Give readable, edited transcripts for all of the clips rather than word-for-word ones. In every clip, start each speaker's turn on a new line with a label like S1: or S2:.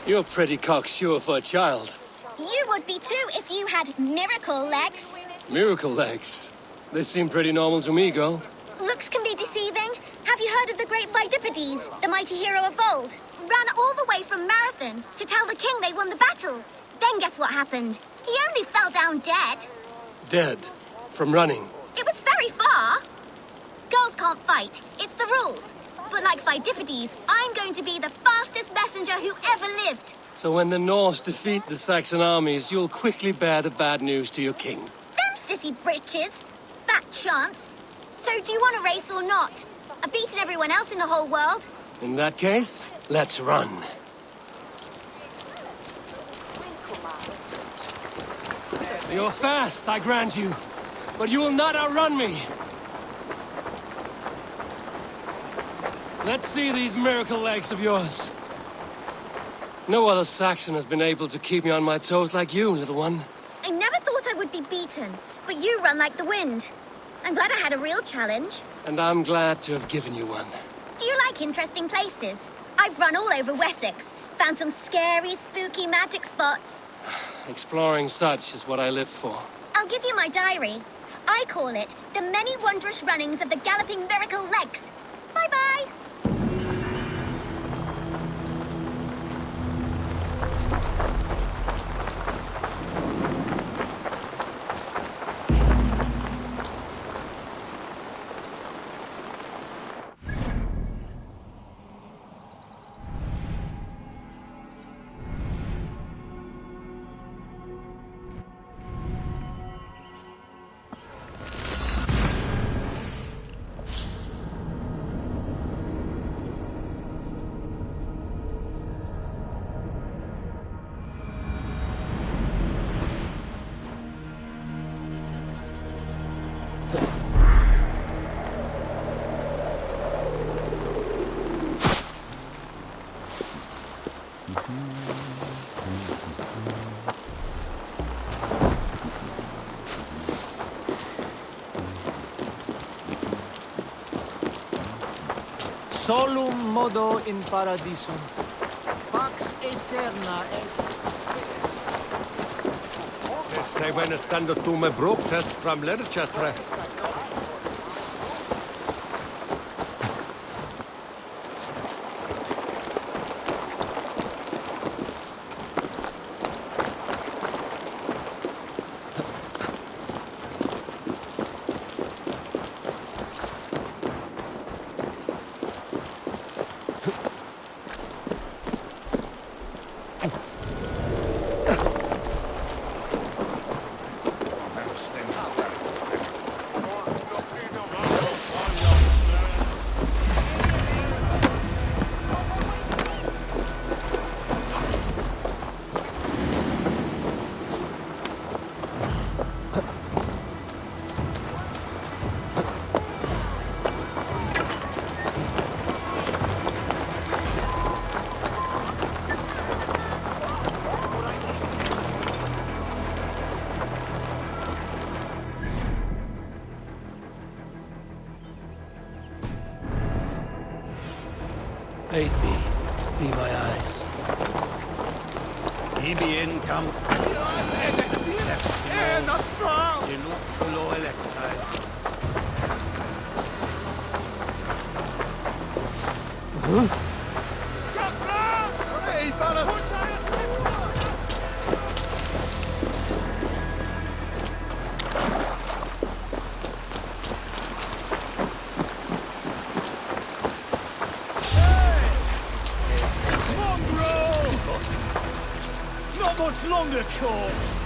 S1: You're pretty cocksure for a child.
S2: You would be too if you had miracle legs.
S1: Miracle legs? They seem pretty normal to me, girl.
S2: Looks can be deceiving. Have you heard of the great Phidippades, the mighty hero of old? Ran all the way from Marathon to tell the king they won the battle. Then guess what happened? He only fell down dead.
S1: Dead? From running?
S2: It was very far. Girls can't fight. It's the rules. But like Phidippades, I'm going to be the fastest messenger who ever lived.
S1: So when the Norse defeat the Saxon armies, you'll quickly bear the bad news to your king.
S2: Them sissy britches. Fat chance. So do you want a race or not? I've beaten everyone else in the whole world.
S1: In that case, let's run. You're fast, I grant you. But you will not outrun me. Let's see these miracle legs of yours. No other Saxon has been able to keep me on my toes like you, little one.
S2: I never thought I would be beaten, but you run like the wind. I'm glad I had a real challenge.
S1: And I'm glad to have given you one.
S2: Do you like interesting places? I've run all over Wessex, found some scary, spooky magic spots.
S1: Exploring such is what I live for.
S2: I'll give you my diary. I call it The Many Wondrous Runnings of the Galloping Miracle Legs. Bye-bye.
S3: Solum modo in paradisum. Pax eterna est.
S4: Se when stando tu me broke test from Lerchestre.
S1: Aid me. Be my eyes.
S4: Ibi income.
S3: Not strong!
S4: Inukulo electai.
S3: Hey, fellas!
S4: Not much longer, corpse.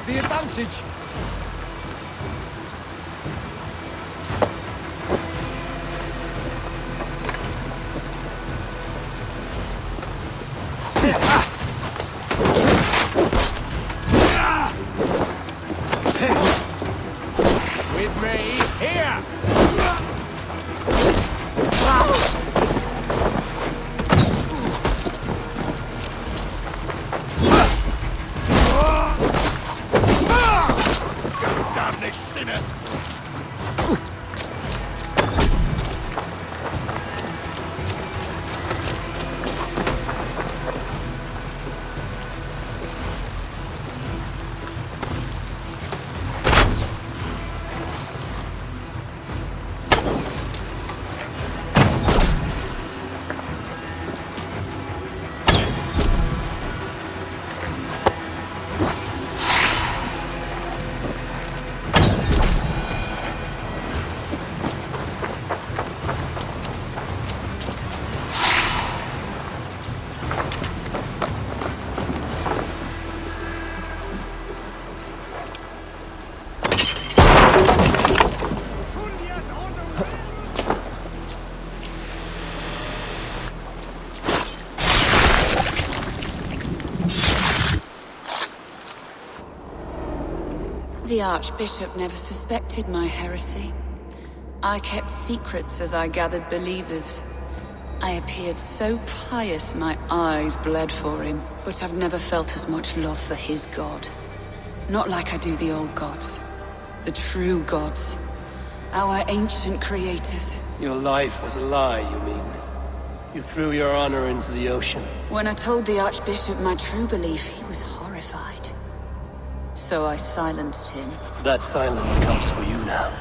S4: have the advantage. With me, here!
S3: Damn this sinner!
S5: The Archbishop never suspected my heresy. I kept secrets as I gathered believers. I appeared so pious my eyes bled for him, but I've never felt as much love for his god. Not like I do the old gods. The true gods. Our ancient creators.
S1: Your life was a lie, you mean? You threw your honor into the ocean.
S5: When I told the Archbishop my true belief, he was horrified. So I silenced him.
S1: That silence comes for you now.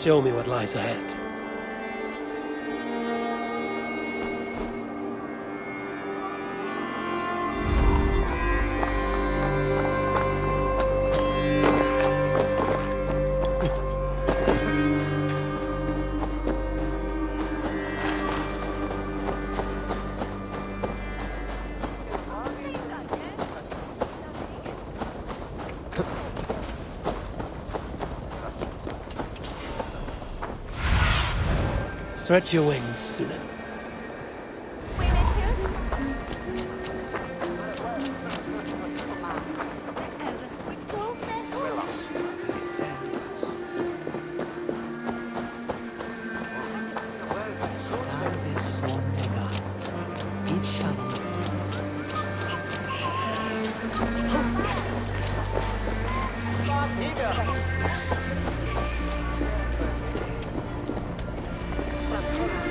S1: Show me what lies ahead. Stretch your wings, Sunan.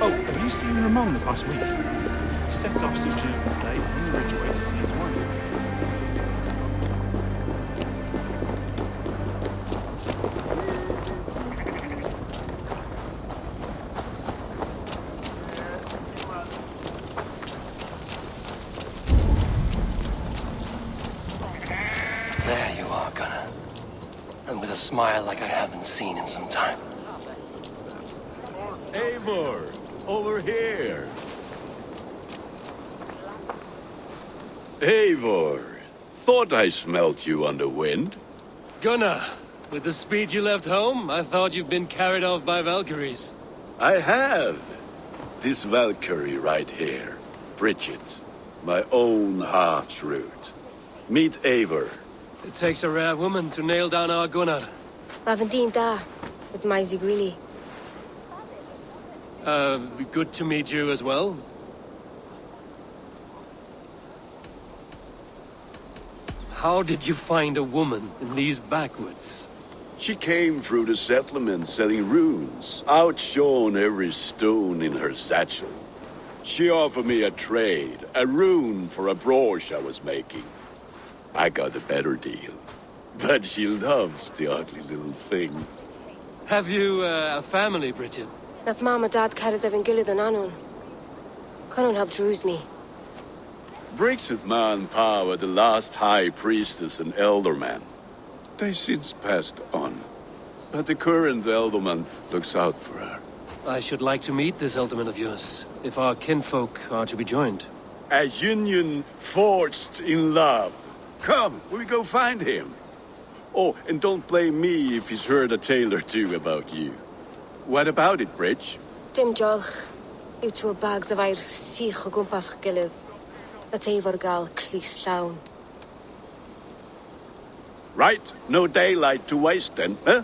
S6: Oh, have you seen Ramon the past week? He set off St. German's Day on the Ridgeway to see his wife.
S1: There you are, Gunnar. And with a smile like I haven't seen in some time.
S7: Eivor, over here. Eivor, thought I smelt you on the wind.
S1: Gunnar, with the speed you left home, I thought you'd been carried off by Valkyries.
S7: I have. This Valkyrie right here, Bridget, my own heart's root. Meet Eivor.
S1: It takes a rare woman to nail down our Gunnar.
S8: Lavendine da, with my Zigrili.
S1: Good to meet you as well. How did you find a woman in these backwoods?
S7: She came through the settlement selling runes, outshone every stone in her satchel. She offered me a trade, a rune for a brooch I was making. I got a better deal. But she loves the ugly little thing.
S1: Have you a family, Bridget?
S8: Naf mama dad carried evan gilid an anun. Cannon helped druise me.
S7: Bridget Man Pa, the last high priestess and elderman. They since passed on. But the current elderman looks out for her.
S1: I should like to meet this elderman of yours, if our kinfolk are to be joined.
S7: A union forged in love. Come, we go find him. Oh, and don't blame me if he's heard a tale or two about you. What about it, Bridge?
S8: Dim jolch. You two bags of air sich o gwmpas gilid. That Eivor gal clis llawn.
S7: Right, no daylight to waste then, huh?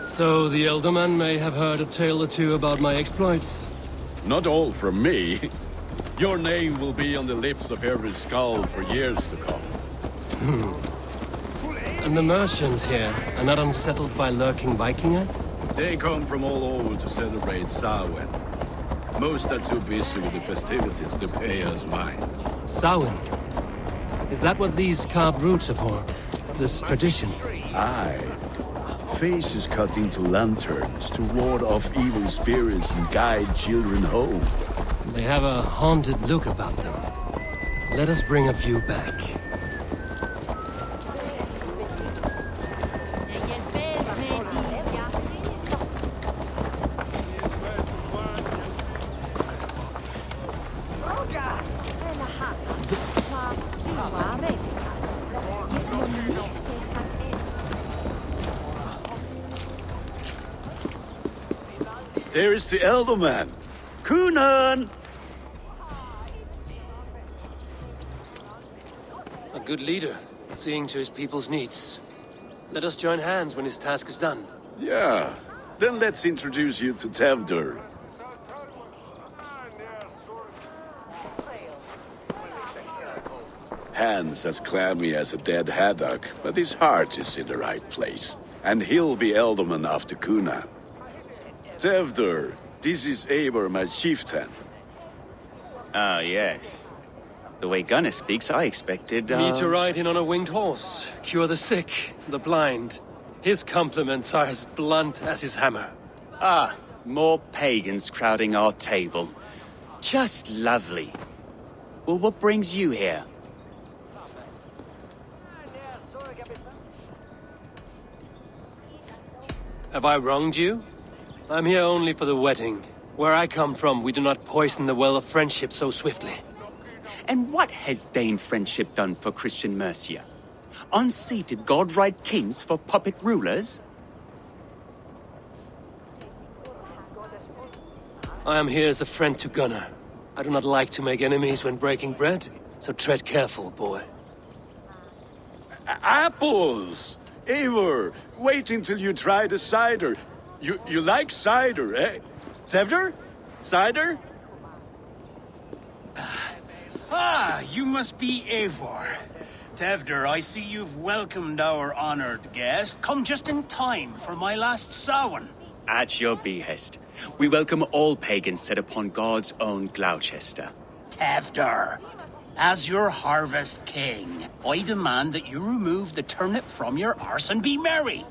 S1: So the elderman may have heard a tale or two about my exploits.
S7: Not all from me. Your name will be on the lips of every skull for years to come.
S1: And the merchants here are not unsettled by lurking Vikinger?
S7: They come from all over to celebrate Samhain. Most are too busy with the festivities to pay us mind.
S1: Samhain? Is that what these carved roots are for? This tradition?
S7: Aye. Faces cut into lanterns to ward off evil spirits and guide children home.
S1: They have a haunted look about them. Let us bring a few back.
S7: There is the elderman. Kunan!
S1: A good leader, seeing to his people's needs. Let us join hands when his task is done.
S7: Yeah. Then let's introduce you to Tevdur. Hands as clammy as a dead haddock, but his heart is in the right place. And he'll be elderman after Kunan. Tevdur, this is Eivor, my chieftain.
S9: Ah, yes. The way Gunnar speaks, I expected,
S1: Me to ride in on a winged horse, cure the sick, the blind. His compliments are as blunt as his hammer.
S9: Ah, more pagans crowding our table. Just lovely. Well, what brings you here?
S1: Have I wronged you? I'm here only for the wedding. Where I come from, we do not poison the well of friendship so swiftly.
S9: And what has Dane friendship done for Christian Mercia? Unseated god-right kings for puppet rulers?
S1: I am here as a friend to Gunnar. I do not like to make enemies when breaking bread, so tread careful, boy.
S7: Apples! Eivor, wait until you try the cider. You like cider, eh? Tevder? Cider?
S10: Ah, you must be Eivor. Tevder, I see you've welcomed our honored guest. Come just in time for my last Samhain.
S9: At your behest. We welcome all pagans set upon God's own Gloucester.
S10: Tevder, as your harvest king, I demand that you remove the turnip from your arse and be merry.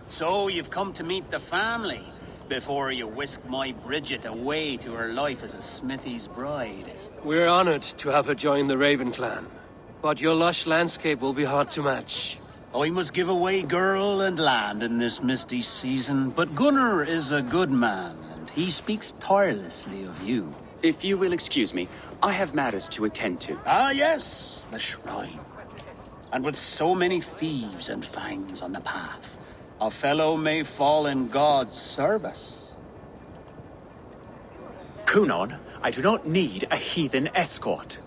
S10: So you've come to meet the family before you whisk my Bridget away to her life as a smithy's bride.
S1: We're honored to have her join the Raven clan, but your lush landscape will be hard to match.
S10: I must give away girl and land in this misty season, but Gunnar is a good man, and he speaks tirelessly of you.
S9: If you will excuse me, I have matters to attend to.
S10: Ah, yes, the shrine. And with so many thieves and fangs on the path, a fellow may fall in God's service.
S9: Kunon, I do not need a heathen escort.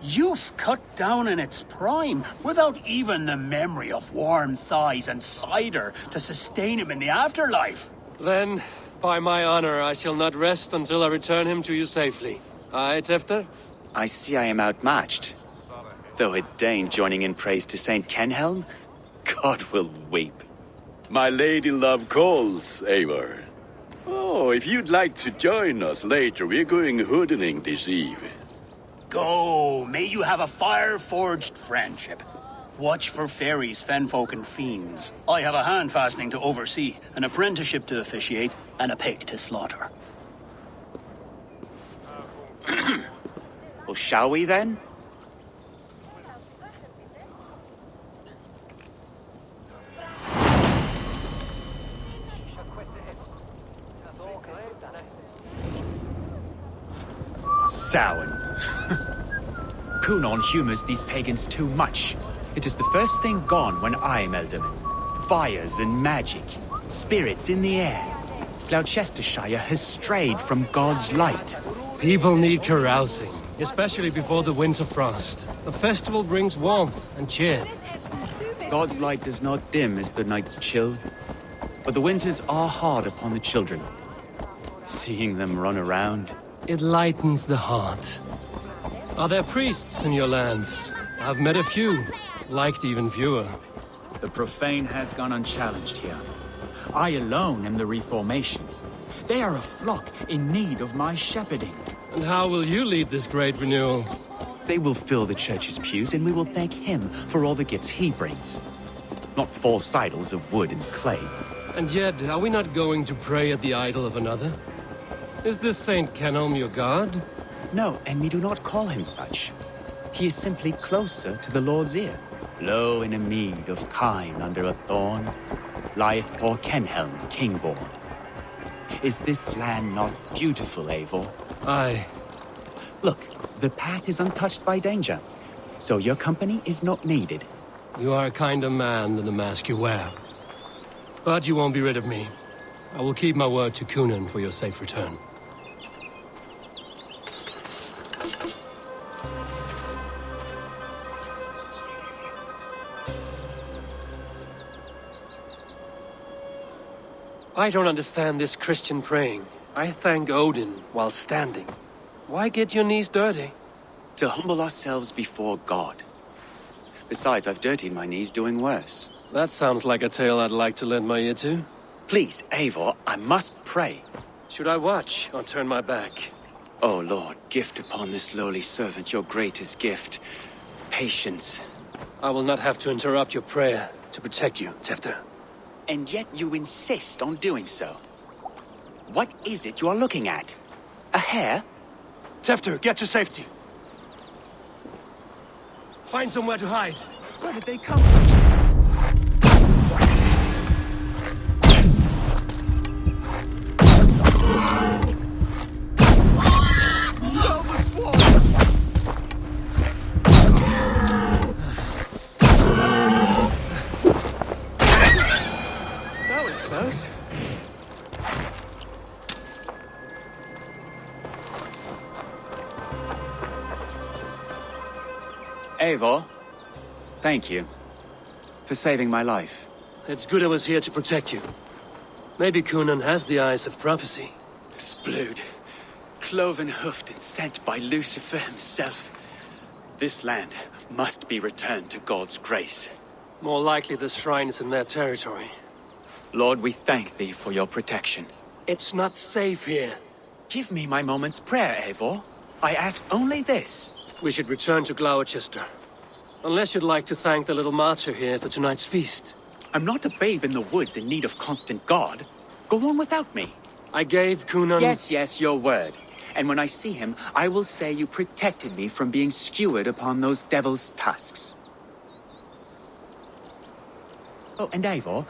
S10: Youth cut down in its prime, without even the memory of warm thighs and cider to sustain him in the afterlife.
S1: Then, by my honor, I shall not rest until I return him to you safely. Aye, Tefter?
S9: I see I am outmatched. Though a Dane joining in praise to Saint Kenhelm, God will weep.
S7: My lady love calls, Eivor. Oh, if you'd like to join us later, we're going hoodening this eve.
S10: Go, may you have a fire-forged friendship. Watch for fairies, fenfolk, and fiends. I have a hand fastening to oversee, an apprenticeship to officiate, and a pig to slaughter.
S9: Well, shall we then? Samhain. Kunon humors these pagans too much. It is the first thing gone when I am Elderman. Fires and magic, spirits in the air. Gloucestershire has strayed from God's light.
S1: People need carousing, especially before the winter frost. A festival brings warmth and cheer.
S9: God's light does not dim as the nights chill, but the winters are hard upon the children. Seeing them run around,
S1: it lightens the heart. Are there priests in your lands? I've met a few, liked even fewer.
S11: The profane has gone unchallenged here. I alone am the Reformation. They are a flock in need of my shepherding.
S1: And how will you lead this great renewal?
S9: They will fill the church's pews, and we will thank him for all the gifts he brings. Not false idols of wood and clay.
S1: And yet, are we not going to pray at the idol of another? Is this Saint Kenelm your god?
S9: No, and we do not call him such. He is simply closer to the Lord's ear. Low in a mead of kine under a thorn, lieth poor Kenhelm, king-born. Is this land not beautiful, Eivor?
S1: Aye.
S9: Look, the path is untouched by danger, so your company is not needed.
S1: You are a kinder man than the mask you wear. But you won't be rid of me. I will keep my word to Kunan for your safe return. I don't understand this Christian praying. I thank Odin while standing. Why get your knees dirty?
S9: To humble ourselves before God. Besides, I've dirtied my knees doing worse.
S1: That sounds like a tale I'd like to lend my ear to.
S9: Please, Eivor, I must pray.
S1: Should I watch or turn my back?
S9: Oh, Lord, gift upon this lowly servant your greatest gift. Patience.
S1: I will not have to interrupt your prayer to protect you, Tefter.
S9: And yet you insist on doing so. What is it you are looking at? A hare?
S1: Tefter, get to safety. Find somewhere to hide.
S11: Where did they come from? Eivor, thank you for saving my life.
S1: It's good I was here to protect you. Maybe Cunan has the eyes of prophecy.
S9: Blood, cloven-hoofed and sent by Lucifer himself. This land must be returned to God's grace.
S1: More likely the shrine is in their territory.
S9: Lord, we thank thee for your protection.
S1: It's not safe here.
S9: Give me my moment's prayer, Eivor. I ask only this.
S1: We should return to Gloucester. Unless you'd like to thank the little martyr here for tonight's feast.
S9: I'm not a babe in the woods in need of constant guard. Go on without me.
S1: I gave Cunan...
S9: Yes, your word. And when I see him, I will say you protected me from being skewered upon those devil's tusks. Oh, and Eivor,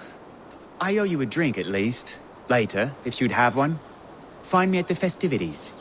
S9: I owe you a drink at least. Later, if you'd have one. Find me at the festivities.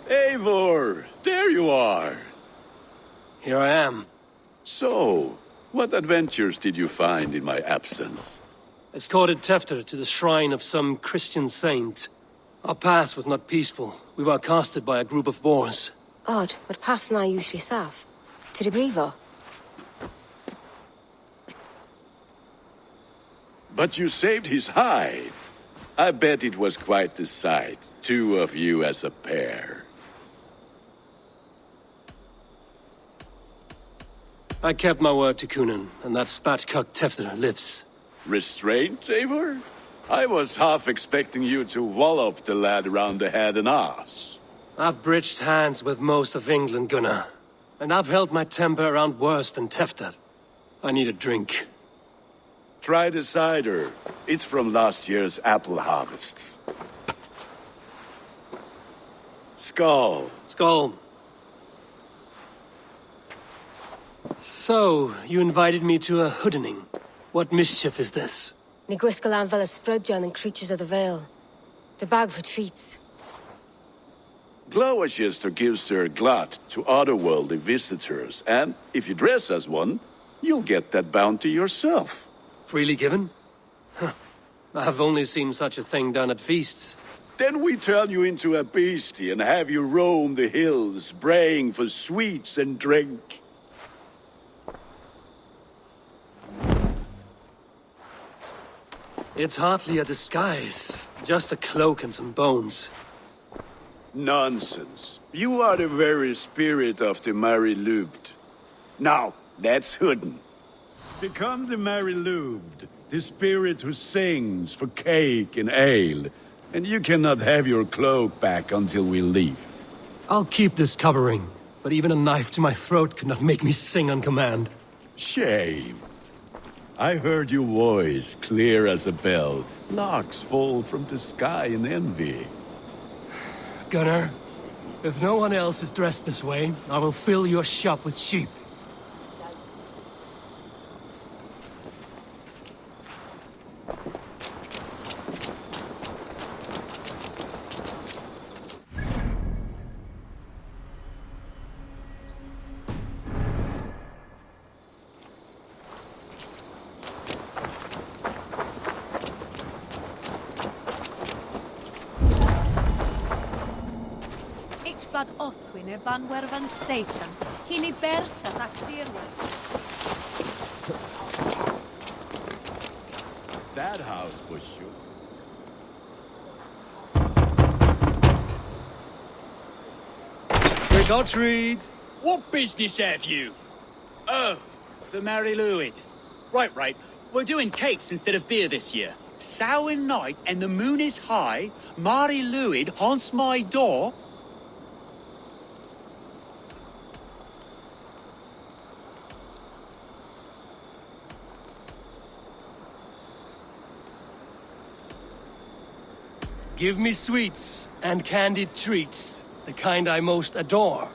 S7: Eivor, there you are.
S1: Here I am.
S7: So, what adventures did you find in my absence?
S1: Escorted Tefter to the shrine of some Christian saint. Our path was not peaceful. We were accosted by a group of boars.
S8: Odd, but Pathfinder usually safe. To the Brevo.
S7: But you saved his hide. I bet it was quite the sight, two of you as a pair.
S1: I kept my word to Cunan, and that spatcock Tefter lives.
S7: Restraint, Eivor? I was half expecting you to wallop the lad around the head and ass.
S1: I've bridged hands with most of England, Gunnar. And I've held my temper around worse than Tefter. I need a drink.
S7: Try the cider. It's from last year's apple harvest. Skull.
S1: Skull. So, you invited me to a hoodening. What mischief is this?
S8: Ní gwisgail Vela Sprudjon and Creatures of the Vale. The bag for treats.
S7: Gloucester gives their glut to otherworldly visitors, and if you dress as one, you'll get that bounty yourself.
S1: Freely given? Huh. I've only seen such a thing done at feasts.
S7: Then we turn you into a beastie and have you roam the hills, braying for sweets and drink.
S1: It's hardly a disguise. Just a cloak and some bones.
S7: Nonsense. You are the very spirit of the Mary-Louved. Now, let's hooden. Become the Mary-Louved, the spirit who sings for cake and ale, and you cannot have your cloak back until we leave.
S1: I'll keep this covering, but even a knife to my throat could not make me sing on command.
S7: Shame. I heard your voice clear as a bell. Larks fall from the sky in envy.
S1: Gunnar, if no one else is dressed this way, I will fill your shop with sheep.
S12: Hine banwerfan Satan. Hine bertha ac dirwyn.
S7: That house was sure.
S1: Trick or treat.
S11: What business have you? Oh, the Mary Lwyd. Right. We're doing cakes instead of beer this year. Samhain night and the moon is high. Mary Lwyd haunts my door.
S1: Give me sweets and candied treats, the kind I most adore.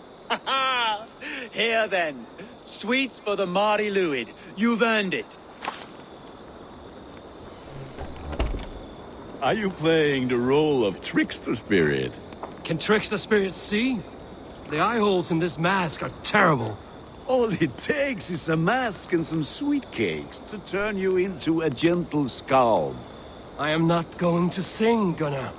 S11: Here then, sweets for the Mary Lwyd. You've earned it.
S7: Are you playing the role of trickster spirit?
S1: Can trickster spirits see? The eye holes in this mask are terrible.
S7: All it takes is a mask and some sweet cakes to turn you into a gentle scald.
S1: I am not going to sing, Gunnar.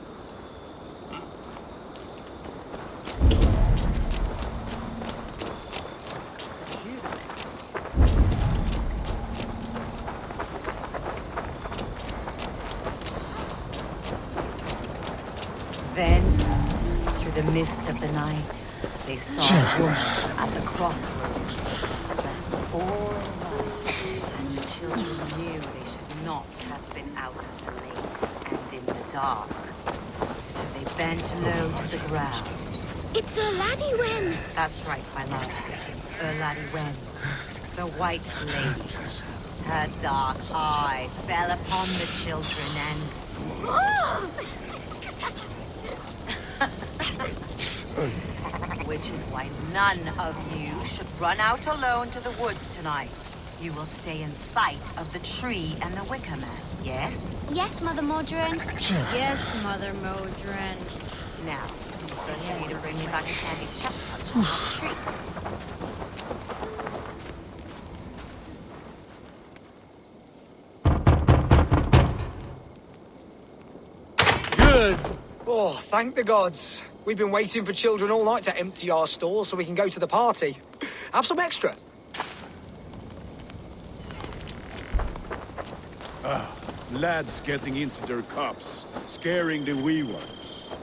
S13: Then, through the mist of the night, they saw a woman at the crossroads, dressed all in white, and the children knew they should not have been out of the late and in the dark. So they bent low to the ground.
S2: It's Sir Laddie Wen!
S13: That's right, my love. Laddie Wen, the White Lady. Her dark eye fell upon the children and...
S2: Oh!
S13: Which is why none of you should run out alone to the woods tonight. You will stay in sight of the tree and the Wicker Man, yes?
S2: Yes, Mother Modron.
S14: Yes, Mother Modron.
S13: Now, first you need to bring me back a candy chestnut to have a treat.
S1: Good!
S15: Oh, thank the gods. We've been waiting for children all night to empty our stores so we can go to the party. Have some extra.
S7: Lads getting into their cups, scaring the wee ones.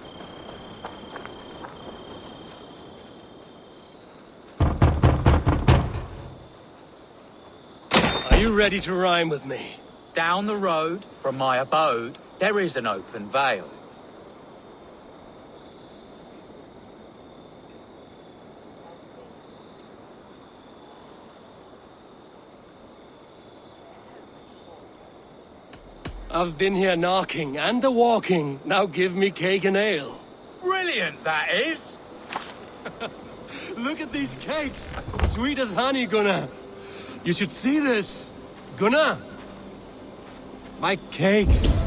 S1: Are you ready to rhyme with me?
S11: Down the road from my abode, there is an open vale.
S1: I've been here knocking and a-walking. Now give me cake and ale.
S11: Brilliant, that is!
S1: Look at these cakes! Sweet as honey, Gunnar. You should see this. Gunnar! My cakes.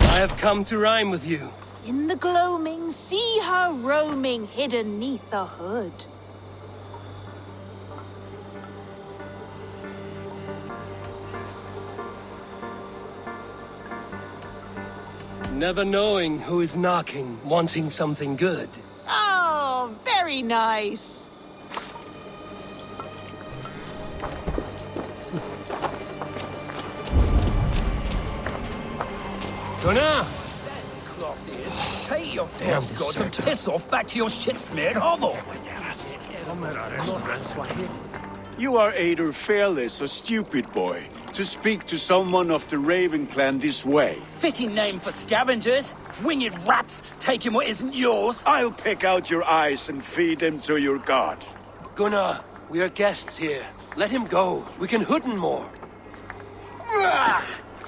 S1: I have come to rhyme with you.
S16: In the gloaming, see her roaming, hidden neath the hood.
S1: Never knowing who is knocking, wanting something good.
S16: Oh, very nice.
S1: Gunnar!
S10: Take your
S1: Damn
S10: God
S1: this
S10: and
S1: Sota.
S10: piss off back to your shit-smeared hovel.
S7: You are either fearless or stupid, boy, to speak to someone of the Raven clan this way.
S10: Fitting name for scavengers. Winged rats taking what isn't yours.
S7: I'll pick out your eyes and feed them to your god.
S1: Gunnar, we are guests here. Let him go. We can hooden more.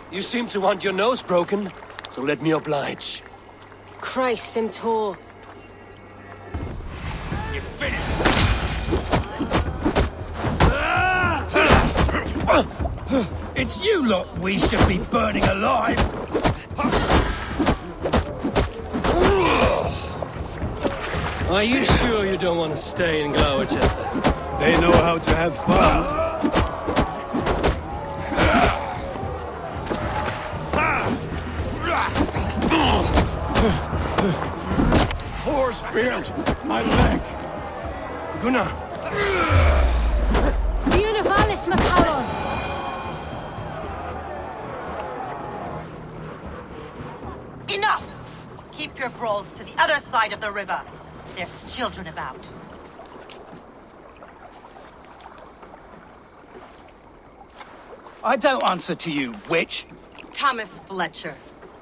S1: You seem to want your nose broken, so let me oblige.
S8: Christ, him tall.
S1: You finished.
S17: It's you lot we should be burning alive.
S1: Are you sure you don't want to stay in Gloucester?
S7: They know how to have fun. Four spears! My leg!
S1: Gunnar!
S8: Univalis McCallum!
S16: Enough! Keep your brawls to the other side of the river. There's children about.
S17: I don't answer to you, witch.
S13: Thomas Fletcher,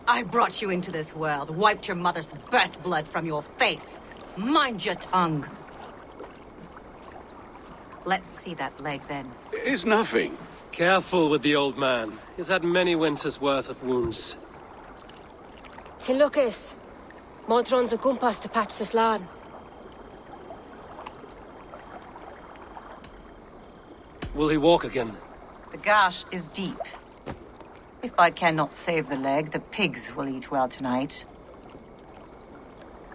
S13: I brought you into this world, wiped your mother's birth blood from your face. Mind your tongue. Let's see that leg, then.
S7: It's nothing.
S1: Careful with the old man. He's had many winters' worth of wounds.
S8: Tilukis. Modron's a gumpas to patch this land.
S1: Will he walk again?
S13: The gash is deep. If I cannot save the leg, the pigs will eat well tonight.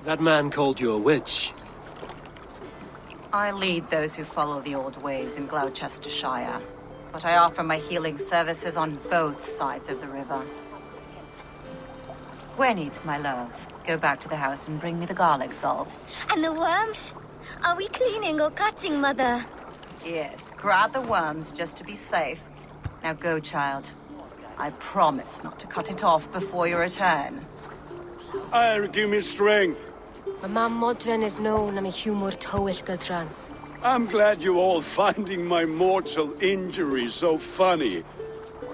S1: That man called you a witch.
S13: I lead those who follow the old ways in Gloucestershire, but I offer my healing services on both sides of the river. Gweneth, my love, go back to the house and bring me the garlic salve.
S2: And the worms? Are we cleaning or cutting, Mother?
S13: Yes, grab the worms just to be safe. Now go, child. I promise not to cut it off before your return.
S7: Give me strength.
S8: My mam Modron is known I'm a humor towish gadran.
S7: I'm glad you all finding my mortal injury so funny.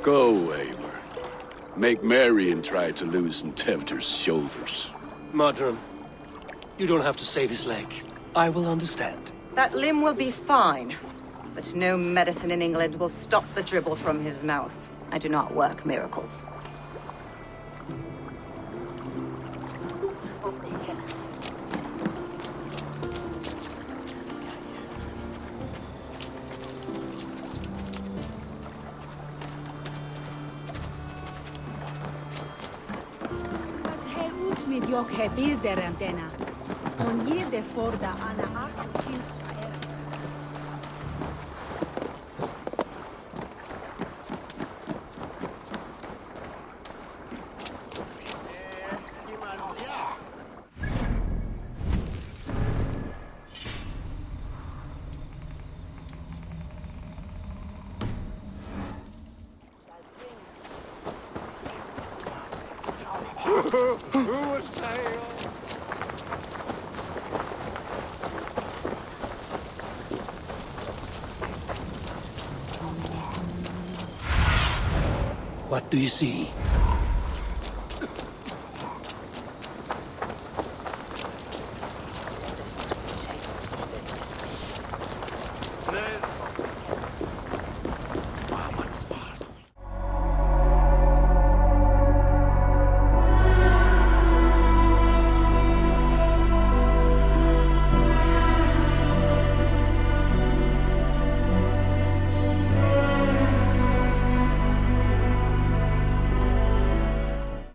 S7: Go, Eivor. Make merry and try to loosen Tevter's shoulders.
S1: Modron, you don't have to save his leg. I will understand.
S13: That limb will be fine, but no medicine in England will stop the dribble from his mouth. I do not work miracles.
S12: Mediocre bilder antena. On je de forda ana acht sinds.
S1: What do you see?